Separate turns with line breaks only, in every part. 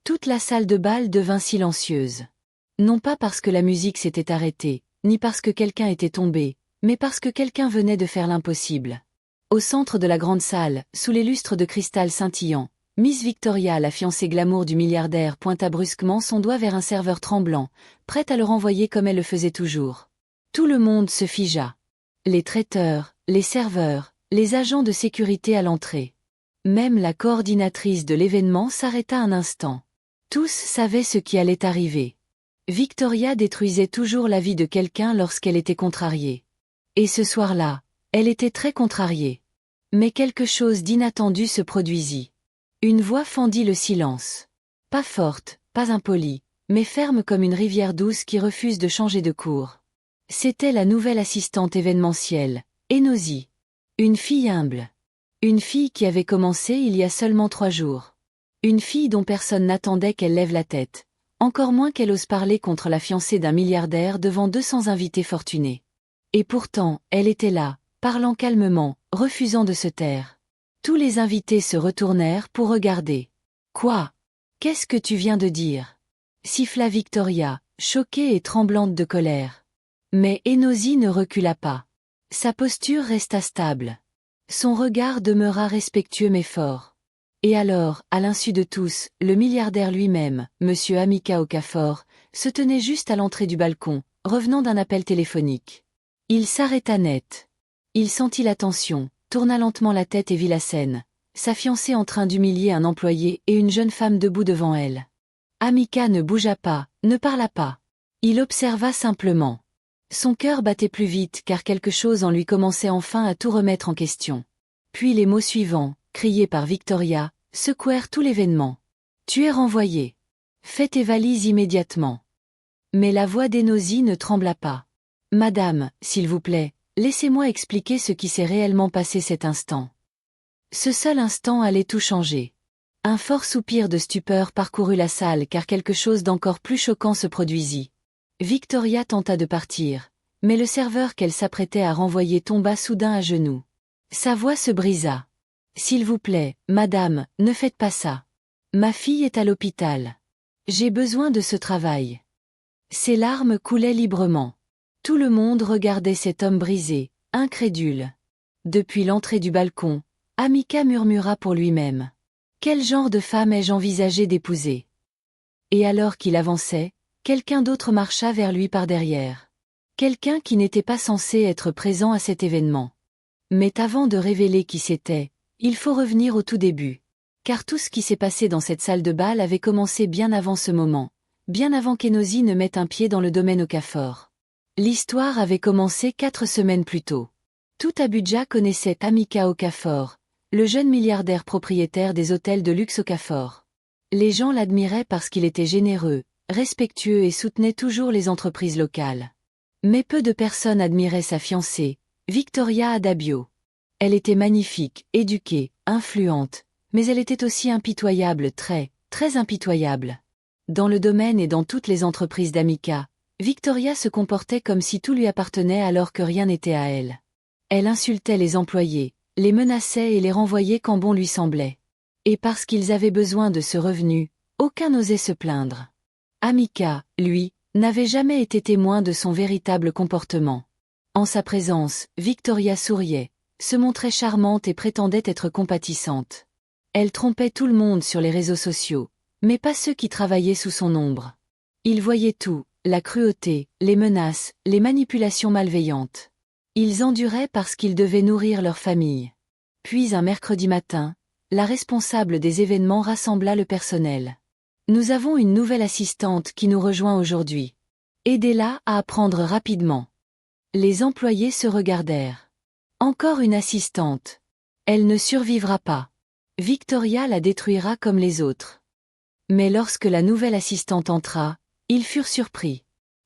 Toute la salle de bal devint silencieuse. Non pas parce que la musique s'était arrêtée, ni parce que quelqu'un était tombé, mais parce que quelqu'un venait de faire l'impossible. Au centre de la grande salle, sous les lustres de cristal scintillant, Miss Victoria, la fiancée glamour du milliardaire, pointa brusquement son doigt vers un serveur tremblant, prête à le renvoyer comme elle le faisait toujours. Tout le monde se figea. Les traiteurs, les serveurs, les agents de sécurité à l'entrée. Même la coordinatrice de l'événement s'arrêta un instant. Tous savaient ce qui allait arriver. Victoria détruisait toujours la vie de quelqu'un lorsqu'elle était contrariée. Et ce soir-là, elle était très contrariée. Mais quelque chose d'inattendu se produisit. Une voix fendit le silence. Pas forte, pas impolie, mais ferme comme une rivière douce qui refuse de changer de cours. C'était la nouvelle assistante événementielle, Enosi. Une fille humble. Une fille qui avait commencé il y a seulement 3 jours. Une fille dont personne n'attendait qu'elle lève la tête, encore moins qu'elle ose parler contre la fiancée d'un milliardaire devant 200 invités fortunés. Et pourtant, elle était là, parlant calmement, refusant de se taire. Tous les invités se retournèrent pour regarder. « Quoi? Qu'est-ce que tu viens de dire ?» siffla Victoria, choquée et tremblante de colère. Mais Enosi ne recula pas. Sa posture resta stable. Son regard demeura respectueux mais fort. Et alors, à l'insu de tous, le milliardaire lui-même, Monsieur Amika Okafor, se tenait juste à l'entrée du balcon, revenant d'un appel téléphonique. Il s'arrêta net. Il sentit la tension, tourna lentement la tête et vit la scène, sa fiancée en train d'humilier un employé et une jeune femme debout devant elle. Amika ne bougea pas, ne parla pas. Il observa simplement. Son cœur battait plus vite car quelque chose en lui commençait enfin à tout remettre en question. Puis les mots suivants, criés par Victoria, secouèrent tout l'événement. « Tu es renvoyé. Fais tes valises immédiatement. » Mais la voix d'Enosi ne trembla pas. « Madame, s'il vous plaît, laissez-moi expliquer ce qui s'est réellement passé cet instant. » Ce seul instant allait tout changer. Un fort soupir de stupeur parcourut la salle car quelque chose d'encore plus choquant se produisit. Victoria tenta de partir, mais le serveur qu'elle s'apprêtait à renvoyer tomba soudain à genoux. Sa voix se brisa. « S'il vous plaît, madame, ne faites pas ça. Ma fille est à l'hôpital. J'ai besoin de ce travail. » Ses larmes coulaient librement. Tout le monde regardait cet homme brisé, incrédule. Depuis l'entrée du balcon, Amika murmura pour lui-même. « Quel genre de femme ai-je envisagé d'épouser ?» Et alors qu'il avançait, quelqu'un d'autre marcha vers lui par derrière. Quelqu'un qui n'était pas censé être présent à cet événement. Mais avant de révéler qui c'était, il faut revenir au tout début. Car tout ce qui s'est passé dans cette salle de bal avait commencé bien avant ce moment, bien avant qu'Enosi ne mette un pied dans le domaine Okafor. L'histoire avait commencé 4 semaines plus tôt. Tout Abuja connaissait Amika Okafor, le jeune milliardaire propriétaire des hôtels de luxe Okafor. Les gens l'admiraient parce qu'il était généreux, respectueux et soutenait toujours les entreprises locales. Mais peu de personnes admiraient sa fiancée, Victoria Adabio. Elle était magnifique, éduquée, influente, mais elle était aussi impitoyable, très, très impitoyable. Dans le domaine et dans toutes les entreprises d'Amika, Victoria se comportait comme si tout lui appartenait alors que rien n'était à elle. Elle insultait les employés, les menaçait et les renvoyait quand bon lui semblait. Et parce qu'ils avaient besoin de ce revenu, aucun n'osait se plaindre. Amika, lui, n'avait jamais été témoin de son véritable comportement. En sa présence, Victoria souriait, se montrait charmante et prétendait être compatissante. Elle trompait tout le monde sur les réseaux sociaux, mais pas ceux qui travaillaient sous son ombre. Ils voyaient tout, la cruauté, les menaces, les manipulations malveillantes. Ils enduraient parce qu'ils devaient nourrir leur famille. Puis un mercredi matin, la responsable des événements rassembla le personnel. « Nous avons une nouvelle assistante qui nous rejoint aujourd'hui. Aidez-la à apprendre rapidement. » Les employés se regardèrent. Encore une assistante. Elle ne survivra pas. Victoria la détruira comme les autres. Mais lorsque la nouvelle assistante entra, ils furent surpris.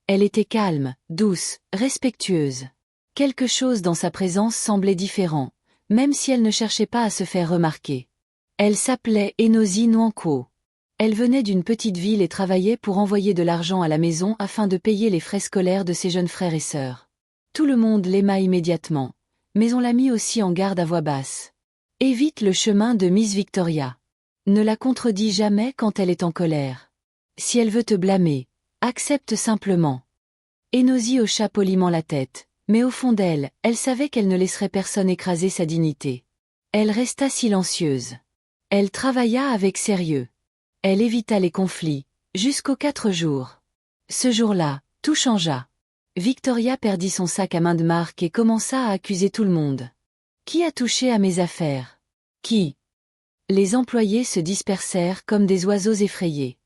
Elle était calme, douce, respectueuse. Quelque chose dans sa présence semblait différent, même si elle ne cherchait pas à se faire remarquer. Elle s'appelait Enosi Nwankwo. Elle venait d'une petite ville et travaillait pour envoyer de l'argent à la maison afin de payer les frais scolaires de ses jeunes frères et sœurs. Tout le monde l'aima immédiatement, mais on l'a mis aussi en garde à voix basse. « Évite le chemin de Miss Victoria. Ne la contredis jamais quand elle est en colère. Si elle veut te blâmer, accepte simplement. Enosi hocha poliment la tête, mais au fond d'elle, elle savait qu'elle ne laisserait personne écraser sa dignité. Elle resta silencieuse. Elle travailla avec sérieux. Elle évita les conflits, jusqu'aux 4 jours. Ce jour-là, tout changea. Victoria perdit son sac à main de marque et commença à accuser tout le monde. Qui a touché à mes affaires? Qui? Les employés se dispersèrent comme des oiseaux effrayés.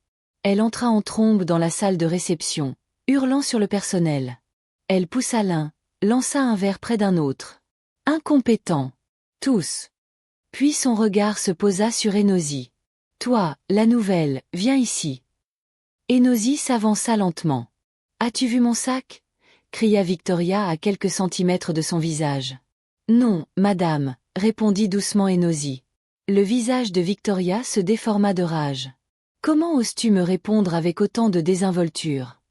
Elle entra en trombe dans la salle de réception, hurlant sur le personnel. Elle poussa l'un, lança un verre près d'un autre. Incompétent. Tous. Puis son regard se posa sur Enosi. Toi, la nouvelle, viens ici. Enosi s'avança lentement. As-tu vu mon sac? Cria Victoria à quelques centimètres de son visage. Non, madame, répondit doucement Enosi. Le visage de Victoria se déforma de rage. Comment oses-tu me répondre avec autant de désinvolture?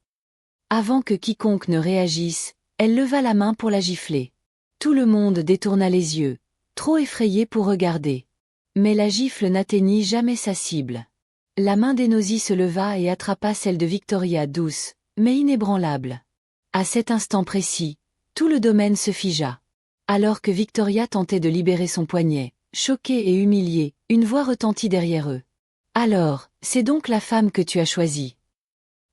Avant que quiconque ne réagisse, elle leva la main pour la gifler. Tout le monde détourna les yeux, trop effrayé pour regarder. Mais la gifle n'atteignit jamais sa cible. La main d'Enosi se leva et attrapa celle de Victoria douce, mais inébranlable. À cet instant précis, tout le domaine se figea. Alors que Victoria tentait de libérer son poignet, choquée et humiliée, une voix retentit derrière eux. Alors, c'est donc la femme que tu as choisie.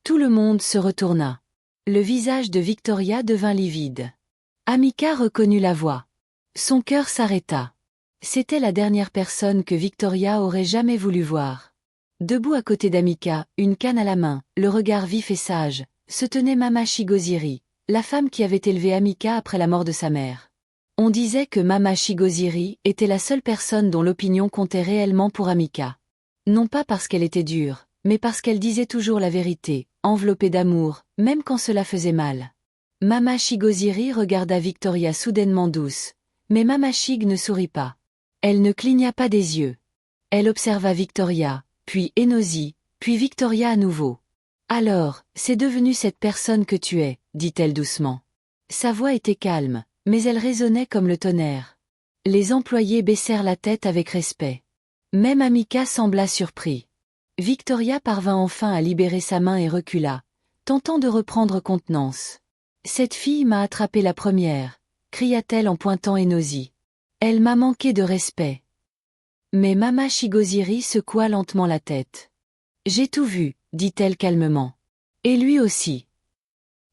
Tout le monde se retourna. Le visage de Victoria devint livide. Amika reconnut la voix. Son cœur s'arrêta. C'était la dernière personne que Victoria aurait jamais voulu voir. Debout à côté d'Amika, une canne à la main, le regard vif et sage, se tenait Mama Shigoziri, la femme qui avait élevé Amika après la mort de sa mère. On disait que Mama Shigoziri était la seule personne dont l'opinion comptait réellement pour Amika. Non pas parce qu'elle était dure, mais parce qu'elle disait toujours la vérité, enveloppée d'amour, même quand cela faisait mal. Mama Shigoziri regarda Victoria soudainement douce, mais Mama Shig ne sourit pas. Elle ne cligna pas des yeux. Elle observa Victoria, puis Enosi, puis Victoria à nouveau. Alors, c'est devenu cette personne que tu es, dit-elle doucement. Sa voix était calme, mais elle résonnait comme le tonnerre. Les employés baissèrent la tête avec respect. Même Amika sembla surpris. Victoria parvint enfin à libérer sa main et recula, tentant de reprendre contenance. « Cette fille m'a attrapé la première », cria-t-elle en pointant Enosi. « Elle m'a manqué de respect. » Mais Mama Shigoziri secoua lentement la tête. « J'ai tout vu », dit-elle calmement. « Et lui aussi. »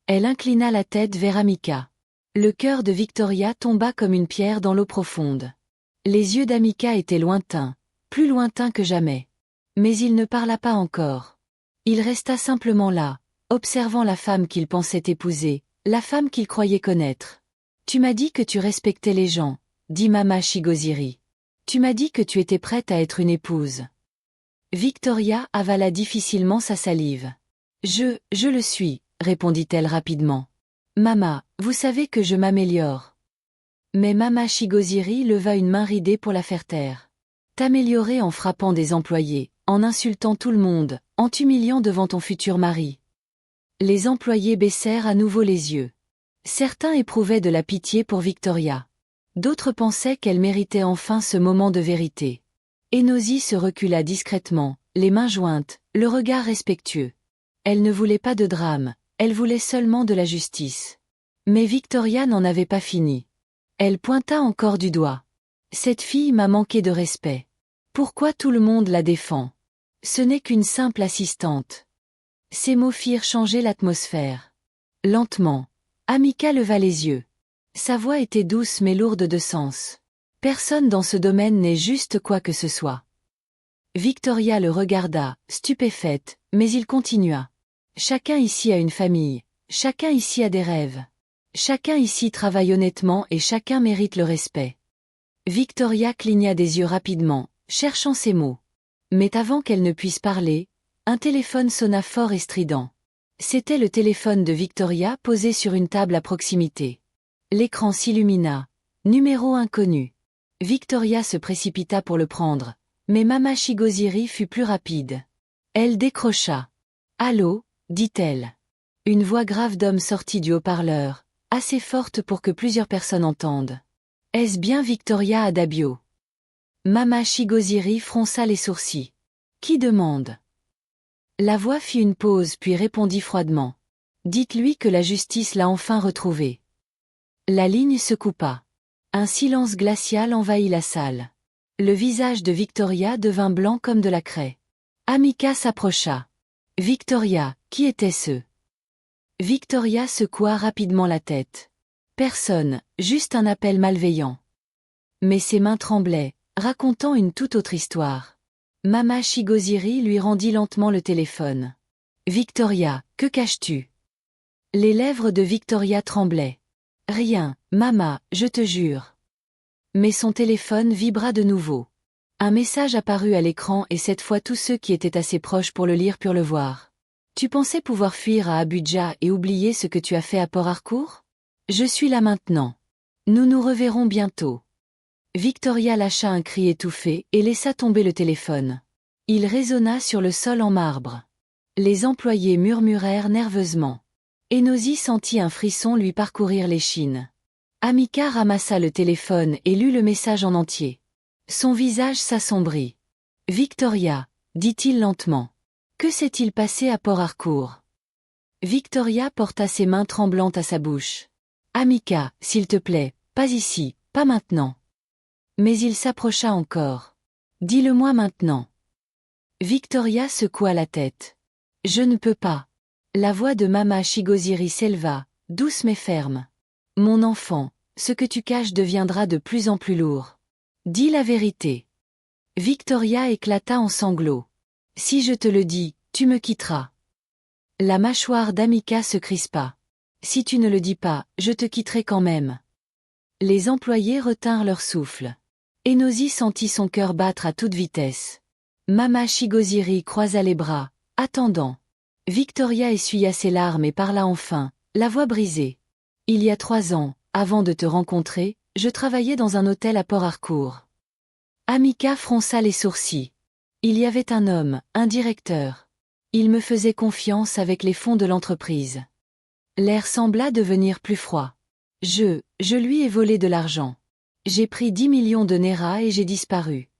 Elle inclina la tête vers Amika. Le cœur de Victoria tomba comme une pierre dans l'eau profonde. Les yeux d'Amika étaient lointains, plus lointains que jamais. Mais il ne parla pas encore. Il resta simplement là, observant la femme qu'il pensait épouser, la femme qu'il croyait connaître. « Tu m'as dit que tu respectais les gens », dit Mama Shigoziri. « Tu m'as dit que tu étais prête à être une épouse. » Victoria avala difficilement sa salive. « Je le suis », répondit-elle rapidement. « Mama, vous savez que je m'améliore. » Mais Mama Shigoziri leva une main ridée pour la faire taire. « T'améliorer en frappant des employés, en insultant tout le monde, en t'humiliant devant ton futur mari. » Les employés baissèrent à nouveau les yeux. Certains éprouvaient de la pitié pour Victoria. D'autres pensaient qu'elle méritait enfin ce moment de vérité. Enosi se recula discrètement, les mains jointes, le regard respectueux. Elle ne voulait pas de drame, elle voulait seulement de la justice. Mais Victoria n'en avait pas fini. Elle pointa encore du doigt. « Cette fille m'a manqué de respect. Pourquoi tout le monde la défend? Ce n'est qu'une simple assistante. » Ces mots firent changer l'atmosphère. Lentement, Amika leva les yeux. Sa voix était douce mais lourde de sens. Personne dans ce domaine n'est juste quoi que ce soit. Victoria le regarda, stupéfaite, mais il continua. Chacun ici a une famille, chacun ici a des rêves. Chacun ici travaille honnêtement et chacun mérite le respect. Victoria cligna des yeux rapidement, cherchant ses mots. Mais avant qu'elle ne puisse parler, un téléphone sonna fort et strident. C'était le téléphone de Victoria posé sur une table à proximité. L'écran s'illumina. Numéro inconnu. Victoria se précipita pour le prendre, mais Mama Shigoziri fut plus rapide. Elle décrocha. « Allô » dit-elle. Une voix grave d'homme sortit du haut-parleur, assez forte pour que plusieurs personnes entendent. « Est-ce bien Victoria Adabio ?» Mama Shigoziri fronça les sourcils. Qui demande? La voix fit une pause puis répondit froidement. Dites-lui que la justice l'a enfin retrouvé. La ligne se coupa. Un silence glacial envahit la salle. Le visage de Victoria devint blanc comme de la craie. Amika s'approcha. Victoria, qui était-ce? Victoria secoua rapidement la tête. Personne, juste un appel malveillant. Mais ses mains tremblaient, racontant une toute autre histoire. Mama Shigoziri lui rendit lentement le téléphone. Victoria, que caches-tu? Les lèvres de Victoria tremblaient. Rien, Mama, je te jure. Mais son téléphone vibra de nouveau. Un message apparut à l'écran et cette fois tous ceux qui étaient assez proches pour le lire purent le voir. Tu pensais pouvoir fuir à Abuja et oublier ce que tu as fait à Port Harcourt? Je suis là maintenant. Nous nous reverrons bientôt. Victoria lâcha un cri étouffé et laissa tomber le téléphone. Il résonna sur le sol en marbre. Les employés murmurèrent nerveusement. Enosi sentit un frisson lui parcourir l'échine. Amika ramassa le téléphone et lut le message en entier. Son visage s'assombrit. Victoria, dit-il lentement. Que s'est-il passé à Port Harcourt? Victoria porta ses mains tremblantes à sa bouche. Amika, s'il te plaît, pas ici, pas maintenant. Mais il s'approcha encore. Dis-le-moi maintenant. Victoria secoua la tête. Je ne peux pas. La voix de Mama Shigoziri s'éleva, douce mais ferme. Mon enfant, ce que tu caches deviendra de plus en plus lourd. Dis la vérité. Victoria éclata en sanglots. Si je te le dis, tu me quitteras. La mâchoire d'Amika se crispa. Si tu ne le dis pas, je te quitterai quand même. Les employés retinrent leur souffle. Enosi sentit son cœur battre à toute vitesse. Mama Shigoziri croisa les bras, attendant. Victoria essuya ses larmes et parla enfin, la voix brisée. Il y a 3 ans, avant de te rencontrer, je travaillais dans un hôtel à Port Harcourt. Amika fronça les sourcils. Il y avait un homme, un directeur. Il me faisait confiance avec les fonds de l'entreprise. L'air sembla devenir plus froid. Je lui ai volé de l'argent. J'ai pris 10 millions de Naira et j'ai disparu.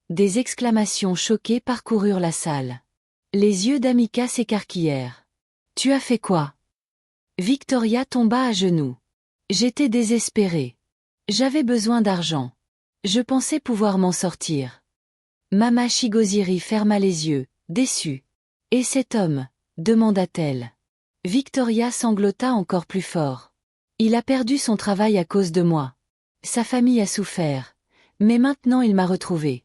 Des exclamations choquées parcoururent la salle. Les yeux d'Amika s'écarquillèrent. Tu as fait quoi? Victoria tomba à genoux. J'étais désespérée. J'avais besoin d'argent. Je pensais pouvoir m'en sortir. Mama Shigoziri ferma les yeux, déçue. Et cet homme? Demanda-t-elle. Victoria sanglota encore plus fort. Il a perdu son travail à cause de moi. Sa famille a souffert. Mais maintenant il m'a retrouvée.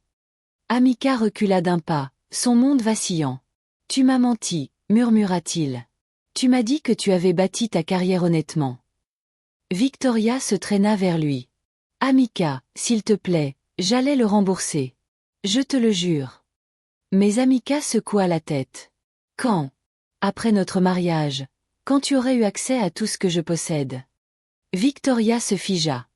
Amika recula d'un pas, son monde vacillant. Tu m'as menti, murmura-t-il. Tu m'as dit que tu avais bâti ta carrière honnêtement. Victoria se traîna vers lui. Amika, s'il te plaît, j'allais le rembourser. Je te le jure. Mais Amika secoua la tête. Quand? Après notre mariage, quand tu aurais eu accès à tout ce que je possède. Victoria se figea.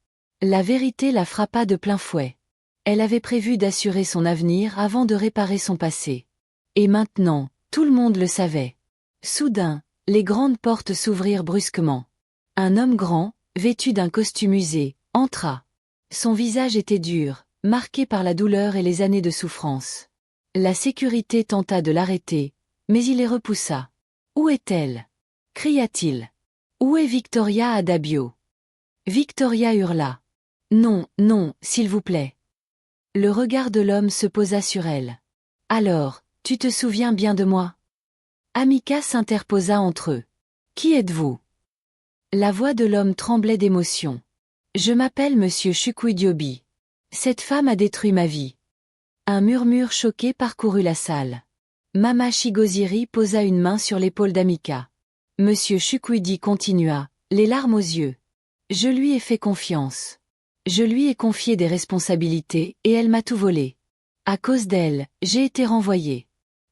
La vérité la frappa de plein fouet. Elle avait prévu d'assurer son avenir avant de réparer son passé. Et maintenant, tout le monde le savait. Soudain, les grandes portes s'ouvrirent brusquement. Un homme grand, vêtu d'un costume usé, entra. Son visage était dur, marqué par la douleur et les années de souffrance. La sécurité tenta de l'arrêter, mais il les repoussa. Où est-elle? Cria-t-il. Où est Victoria Adabio? Victoria hurla. Non, non, s'il vous plaît. Le regard de l'homme se posa sur elle. Alors, tu te souviens bien de moi? Amika s'interposa entre eux. Qui êtes-vous? La voix de l'homme tremblait d'émotion. Je m'appelle Monsieur Chukwudiobi. Cette femme a détruit ma vie. Un murmure choqué parcourut la salle. Mama Shigoziri posa une main sur l'épaule d'Amika. Monsieur Chukwudi continua, les larmes aux yeux. Je lui ai fait confiance. Je lui ai confié des responsabilités et elle m'a tout volé. À cause d'elle, j'ai été renvoyée.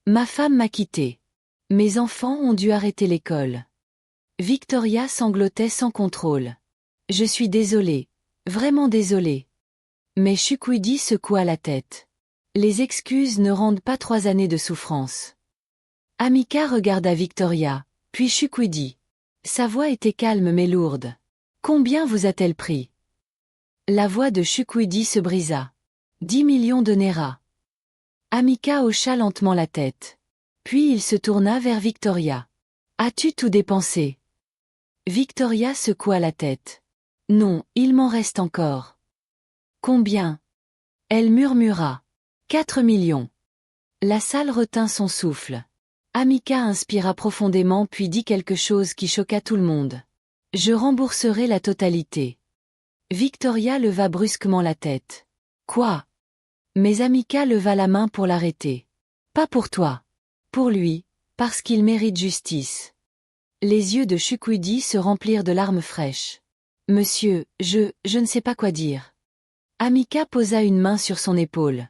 Ma femme m'a quitté. Mes enfants ont dû arrêter l'école. Victoria sanglotait sans contrôle. Je suis désolée, vraiment désolée. Mais Chukwudi secoua la tête. Les excuses ne rendent pas 3 années de souffrance. Amika regarda Victoria, puis Chukwudi. Sa voix était calme mais lourde. Combien vous a-t-elle pris? La voix de Chukwudi se brisa. 10 millions de Naira. Amika hocha lentement la tête. Puis il se tourna vers Victoria. As-tu tout dépensé? Victoria secoua la tête. Non, il m'en reste encore. Combien? Elle murmura. 4 millions. La salle retint son souffle. Amika inspira profondément puis dit quelque chose qui choqua tout le monde. Je rembourserai la totalité. Victoria leva brusquement la tête. Quoi? Mais Amika leva la main pour l'arrêter. Pas pour toi. Pour lui, parce qu'il mérite justice. Les yeux de Chukwudi se remplirent de larmes fraîches. Monsieur, je ne sais pas quoi dire. Amika posa une main sur son épaule.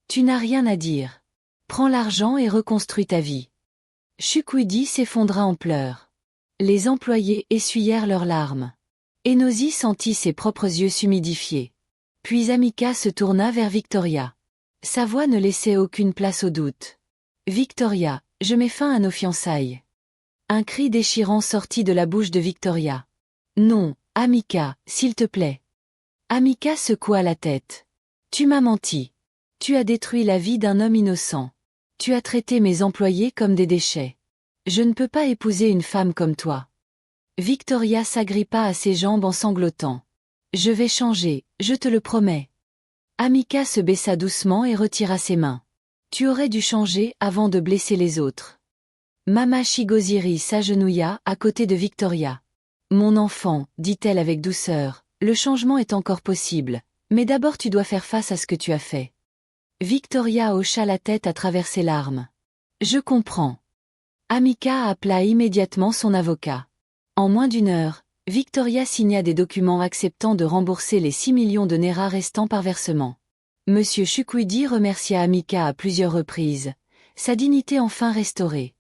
Tu n'as rien à dire. Prends l'argent et reconstruis ta vie. Chukwudi s'effondra en pleurs. Les employés essuyèrent leurs larmes. Enosi sentit ses propres yeux s'humidifier. Puis Amika se tourna vers Victoria. Sa voix ne laissait aucune place au doute. Victoria, je mets fin à nos fiançailles. Un cri déchirant sortit de la bouche de Victoria. Non, Amika, s'il te plaît. Amika secoua la tête. Tu m'as menti. Tu as détruit la vie d'un homme innocent. Tu as traité mes employés comme des déchets. Je ne peux pas épouser une femme comme toi. Victoria s'agrippa à ses jambes en sanglotant. Je vais changer, je te le promets. Amika se baissa doucement et retira ses mains. Tu aurais dû changer avant de blesser les autres. Mama Shigoziri s'agenouilla à côté de Victoria. Mon enfant, dit-elle avec douceur, le changement est encore possible, mais d'abord tu dois faire face à ce que tu as fait. Victoria hocha la tête à travers ses larmes. Je comprends. Amika appela immédiatement son avocat. En moins d'une heure, Victoria signa des documents acceptant de rembourser les 6 millions de Naira restants par versement. Monsieur Chukwudi remercia Amika à plusieurs reprises, sa dignité enfin restaurée.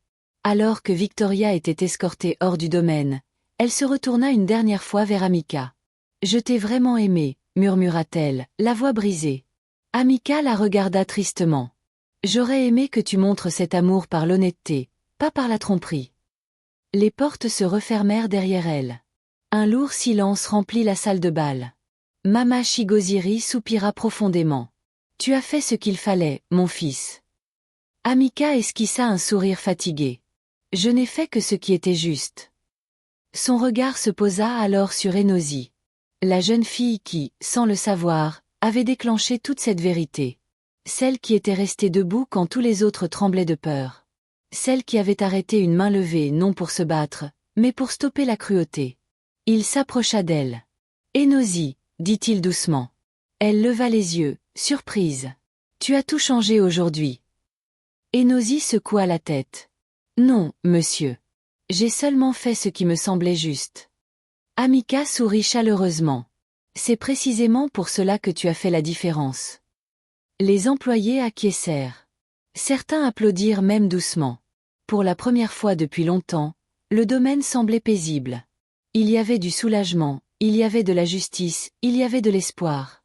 Alors que Victoria était escortée hors du domaine, elle se retourna une dernière fois vers Amika. Je t'ai vraiment aimé, murmura-t-elle, la voix brisée. Amika la regarda tristement. J'aurais aimé que tu montres cet amour par l'honnêteté, pas par la tromperie. Les portes se refermèrent derrière elle. Un lourd silence remplit la salle de bal. Mama Shigoziri soupira profondément. Tu as fait ce qu'il fallait, mon fils. Amika esquissa un sourire fatigué. Je n'ai fait que ce qui était juste. Son regard se posa alors sur Enosi. La jeune fille qui, sans le savoir, avait déclenché toute cette vérité. Celle qui était restée debout quand tous les autres tremblaient de peur. Celle qui avait arrêté une main levée non pour se battre, mais pour stopper la cruauté. Il s'approcha d'elle. Enosi, dit-il doucement. Elle leva les yeux, surprise. Tu as tout changé aujourd'hui. Enosi secoua la tête. Non, monsieur. J'ai seulement fait ce qui me semblait juste. Amika sourit chaleureusement. C'est précisément pour cela que tu as fait la différence. Les employés acquiescèrent. Certains applaudirent même doucement. Pour la première fois depuis longtemps, le domaine semblait paisible. Il y avait du soulagement, il y avait de la justice, il y avait de l'espoir.